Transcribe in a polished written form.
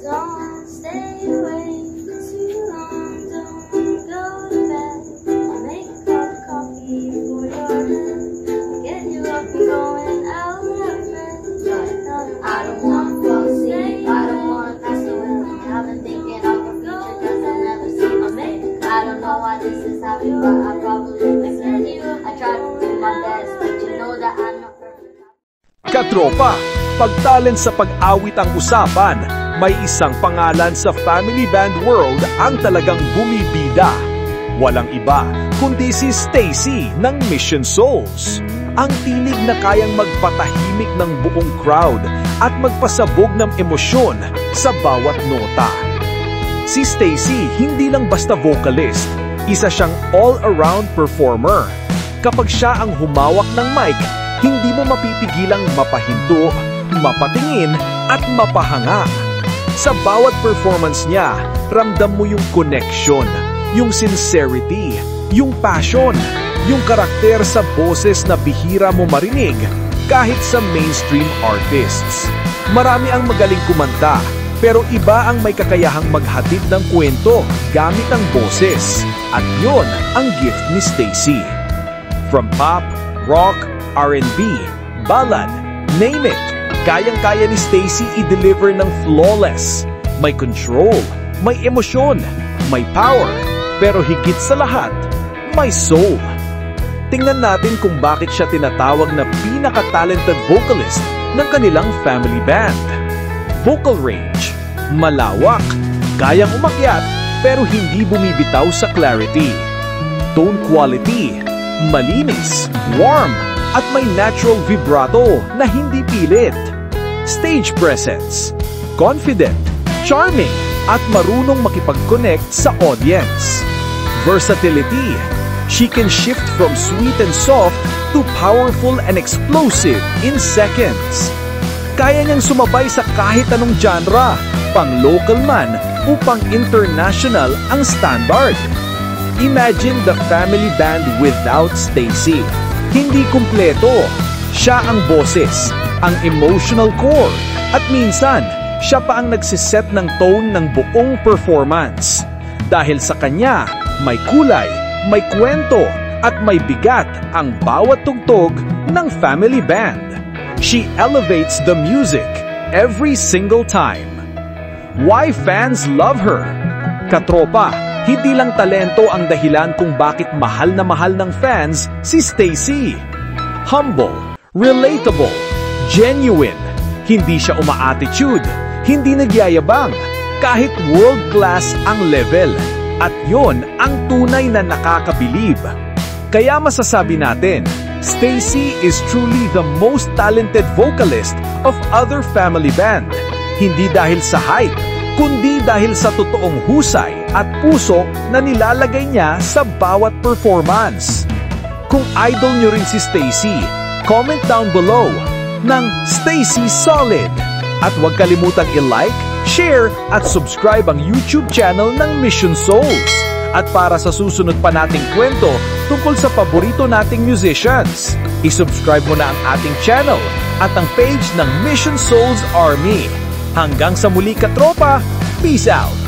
Don't stay awake too long, don't go to bed. I'll make a cup of coffee for your head, get you up and going out of bed. I don't wanna fall asleep, I don't wanna pass away. I've been thinking of a future cause I never see my mate. I don't know why this is happening, but I probably miss you. I try to do my best, but you know that I'm not perfect. Katropa, pag talent sa pag-awit ang usapan, may isang pangalan sa family band world ang talagang bumibida. Walang iba kundi si Stacy ng Mission Souls. Ang tinig na kayang magpatahimik ng buong crowd at magpasabog ng emosyon sa bawat nota. Si Stacy hindi lang basta vocalist, isa siyang all-around performer. Kapag siya ang humawak ng mic, hindi mo mapipigilang mapahinto, mapatingin at mapahanga. Sa bawat performance niya, ramdam mo yung connection, yung sincerity, yung passion, yung karakter sa boses na bihira mo marinig kahit sa mainstream artists. Marami ang magaling kumanta, pero iba ang may kakayahang maghatid ng kwento gamit ang boses. At yon ang gift ni Stacy. From pop, rock, R&B, ballad, name it, kayang-kaya ni Stacy i-deliver ng flawless. May control, may emosyon, may power, pero higit sa lahat, may soul. Tingnan natin kung bakit siya tinatawag na pinaka-talented vocalist ng kanilang family band. Vocal range, malawak, kayang umakyat pero hindi bumibitaw sa clarity. Tone quality, malinis, warm, at may natural vibrato na hindi pilit. Stage presence, confident, charming, at marunong makipag-connect sa audience. Versatility, she can shift from sweet and soft to powerful and explosive in seconds. Kaya niyang sumabay sa kahit anong genre, pang local man o pang international ang standard. Imagine the family band without Stacy. Hindi kumpleto. Siya ang boses, ang emotional core, at minsan, siya pa ang nagsiset ng tone ng buong performance. Dahil sa kanya, may kulay, may kwento, at may bigat ang bawat tugtog ng family band. She elevates the music every single time. Why fans love her? Katropa, hindi lang talento ang dahilan kung bakit mahal na mahal ng fans si Stacy. Humble, relatable, genuine. Hindi siya uma-attitude, hindi nagyayabang, kahit world-class ang level. At yon ang tunay na nakakabilib. Kaya masasabi natin, Stacy is truly the most talented vocalist of other family band. Hindi dahil sa hype, kundi dahil sa totoong husay at puso na nilalagay niya sa bawat performance. Kung idol nyo rin si Stacy, comment down below ng Stacy Solid. At huwag kalimutang i-like, share at subscribe ang YouTube channel ng Mission Souls. At para sa susunod pa nating kwento tungkol sa paborito nating musicians, isubscribe mo na ang ating channel at ang page ng Mission Souls Army. Hanggang sa muli katropa, peace out!